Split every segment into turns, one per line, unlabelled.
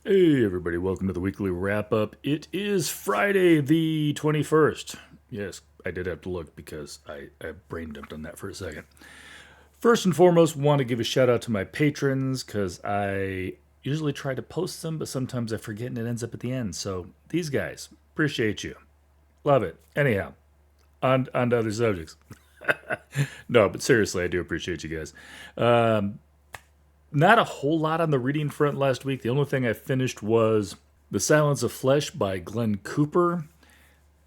Hey, everybody, welcome to the weekly wrap up. It is Friday the 21st. Yes, I did have to look because I brain dumped on that for a second. First and foremost, want to give a shout out to my patrons because I usually try to post them, but sometimes I forget and it ends up at the end. So, these guys, appreciate you. Love it. Anyhow, on to other subjects. No, but seriously, I do appreciate you guys. Not a whole lot on the reading front last week. The only thing I finished was The Silence of Flesh by Glenn Cooper.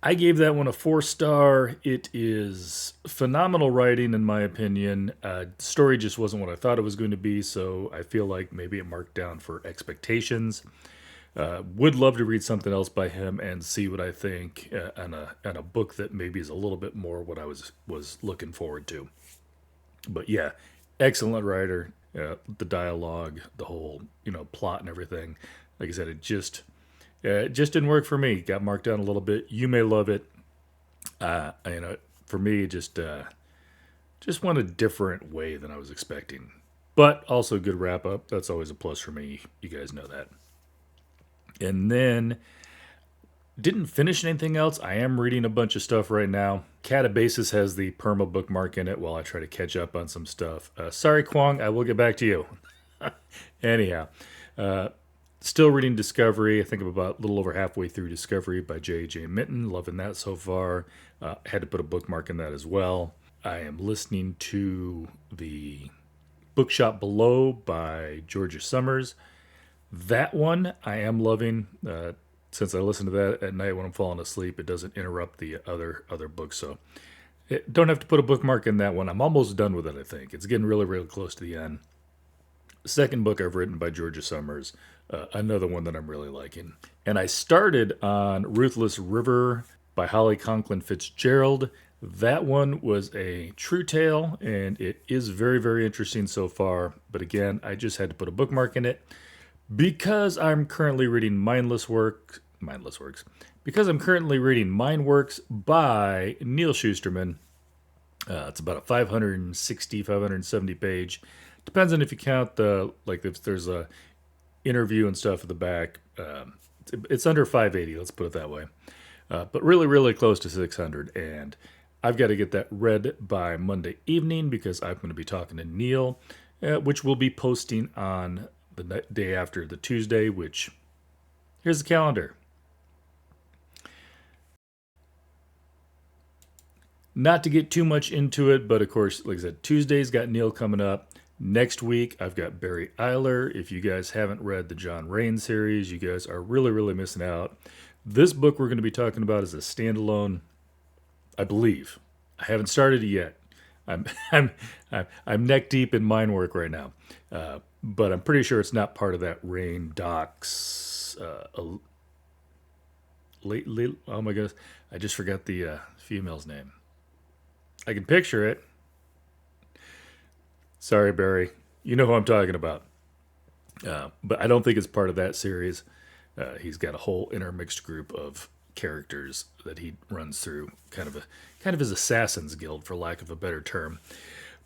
I gave that one a 4 star. It is phenomenal writing, in my opinion. The story just wasn't what I thought it was going to be, so I feel like maybe it marked down for expectations. Would love to read something else by him and see what I think on a book that maybe is a little bit more what I was looking forward to. But yeah, excellent writer. The dialogue, the whole plot and everything. Like I said, it just didn't work for me. Got marked down a little bit. You may love it. For me, just went a different way than I was expecting. But also good wrap up. That's always a plus for me. You guys know that. And then didn't finish anything else. I am reading a bunch of stuff right now. Catabasis has the perma bookmark in it while I try to catch up on some stuff. Sorry, Kwong, I will get back to you. Anyhow, still reading Discovery. I think I'm about a little over halfway through Discovery by j.a.j. Loving that so far. Had to put a bookmark in that as well. I am listening to the Bookshop Below by Georgia Summers. That one I am loving. Since I listen to that at night when I'm falling asleep, it doesn't interrupt the other books. So don't have to put a bookmark in that one. I'm almost done with it, I think. It's getting really, really close to the end. Second book I've written by Georgia Summers, another one that I'm really liking. And I started on Ruthless River by Holly Conklin Fitzgerald. That one was a true tale, and it is very, very interesting so far. But again, I just had to put a bookmark in it because I'm currently reading Mindless Works. Because I'm currently reading Mind Works by Neil Shusterman. It's about a 560, 570 page. Depends on if you count if there's a interview and stuff at the back. It's under 580, let's put it that way. But really, really close to 600. And I've got to get that read by Monday evening because I'm going to be talking to Neil, which we'll be posting on the day after the Tuesday, which here's the calendar. Not to get too much into it, but of course, like I said, Tuesday's got Neil coming up. Next week, I've got Barry Eiler. If you guys haven't read the John Rain series, you guys are really, really missing out. This book we're going to be talking about is a standalone, I believe. I haven't started it yet. I'm I'm I'm neck deep in mine work right now, but I'm pretty sure it's not part of that Rain Docs. Oh my goodness, I just forgot the female's name. I can picture it. Sorry, Barry. You know who I'm talking about. But I don't think it's part of that series. He's got a whole intermixed group of characters that he runs through, kind of his assassins guild, for lack of a better term.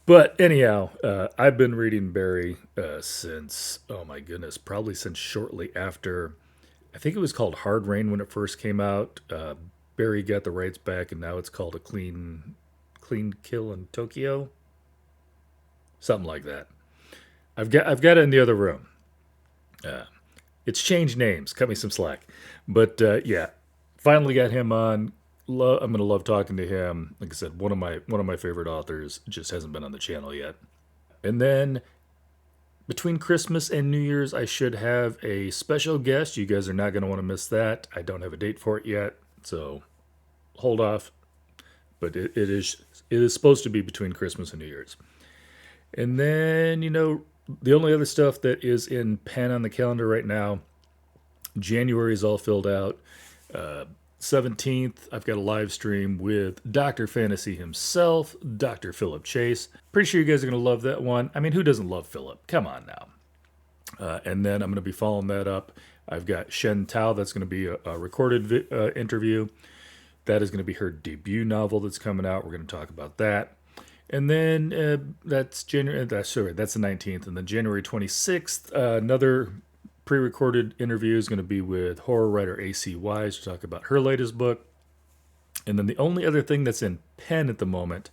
But anyhow, I've been reading Barry since, oh my goodness, probably since shortly after. I think it was called Hard Rain when it first came out. Barry got the rights back, and now it's called a clean kill in Tokyo, something like that. I've got it in the other room. Uh, it's changed names. Cut me some slack. But yeah, finally got him on. I'm gonna love talking to him. Like I said, one of my favorite authors just hasn't been on the channel yet. And then between Christmas and New Year's, I should have a special guest. You guys are not gonna want to miss that. I don't have a date for it yet, so hold off. But it is supposed to be between Christmas and New Year's. And then the only other stuff that is in pen on the calendar right now, January is all filled out. 17th, I've got a live stream with Dr. Fantasy himself, Dr. Philip Chase. Pretty sure you guys are going to love that one. I mean, who doesn't love Philip? Come on now. And then I'm going to be following that up. I've got Shen Tao. That's going to be a recorded interview. That is going to be her debut novel that's coming out. We're going to talk about that. And then that's January. That's the 19th, and then January 26th, another pre-recorded interview is going to be with horror writer A.C. Wise to talk about her latest book. And then the only other thing that's in pen at the moment,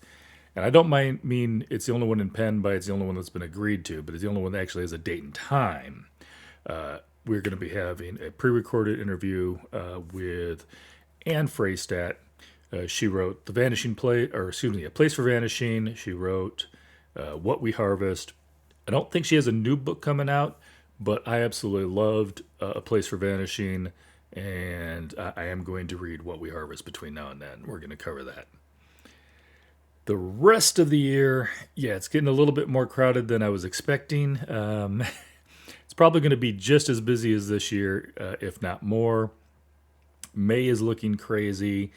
and I don't mean it's the only one in pen by it's the only one that's been agreed to, but it's the only one that actually has a date and time. We're going to be having a pre-recorded interview with Anne Freystat. She wrote The Vanishing Place, or excuse me, A Place for Vanishing. She wrote What We Harvest. I don't think she has a new book coming out, but I absolutely loved A Place for Vanishing, and I am going to read What We Harvest between now and then. We're going to cover that. The rest of the year, yeah, it's getting a little bit more crowded than I was expecting. It's probably going to be just as busy as this year, if not more. May is looking crazy.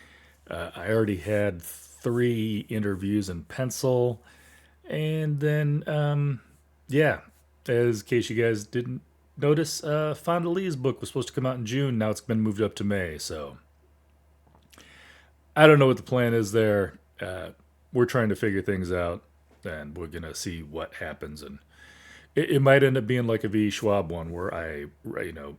I already had 3 interviews in pencil. And then, yeah, as in case you guys didn't notice, Fonda Lee's book was supposed to come out in June. Now it's been moved up to May. So I don't know what the plan is there. We're trying to figure things out, and we're going to see what happens. And it might end up being like a V. Schwab one where I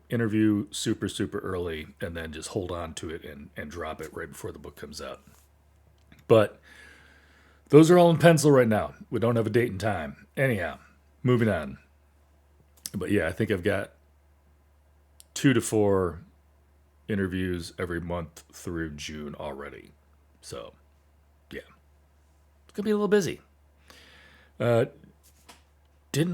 interview super, super early and then just hold on to it and drop it right before the book comes out. But those are all in pencil right now. We don't have a date and time. Anyhow, moving on. But yeah, I think I've got 2 to 4 interviews every month through June already. So, yeah. It's going to be a little busy. Didn't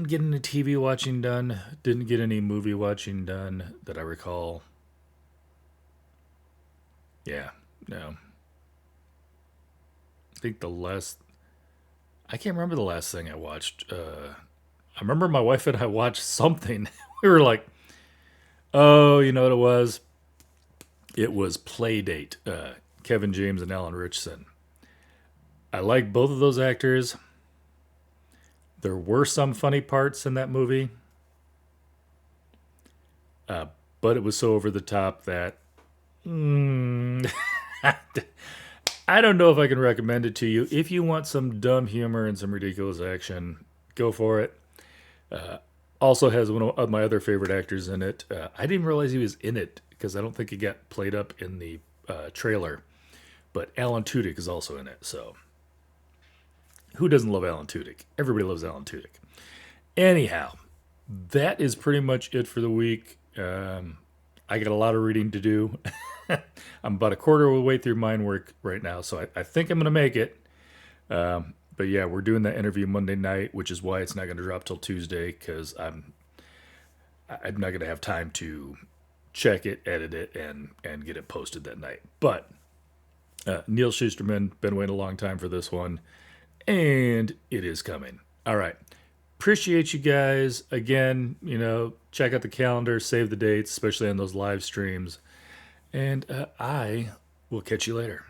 get any TV watching done. Didn't get any movie watching done that I recall. Yeah, no. I think I can't remember the last thing I watched. I remember my wife and I watched something. We were like, oh, you know what it was? It was Playdate. Kevin James and Alan Richson. I like both of those actors. There were some funny parts in that movie, but it was so over the top that I don't know if I can recommend it to you. If you want some dumb humor and some ridiculous action, go for it. Also has one of my other favorite actors in it. I didn't realize he was in it because I don't think he got played up in the trailer. But Alan Tudyk is also in it. So who doesn't love Alan Tudyk? Everybody loves Alan Tudyk. Anyhow, that is pretty much it for the week. I got a lot of reading to do. I'm about a quarter of the way through mine work right now, so I think I'm going to make it. But yeah, we're doing that interview Monday night, which is why it's not going to drop till Tuesday, because I'm not going to have time to check it, edit it, and get it posted that night. But Neil Schusterman, been waiting a long time for this one, and it is coming. All right. Appreciate you guys. Again, check out the calendar, save the dates, especially on those live streams. And I will catch you later.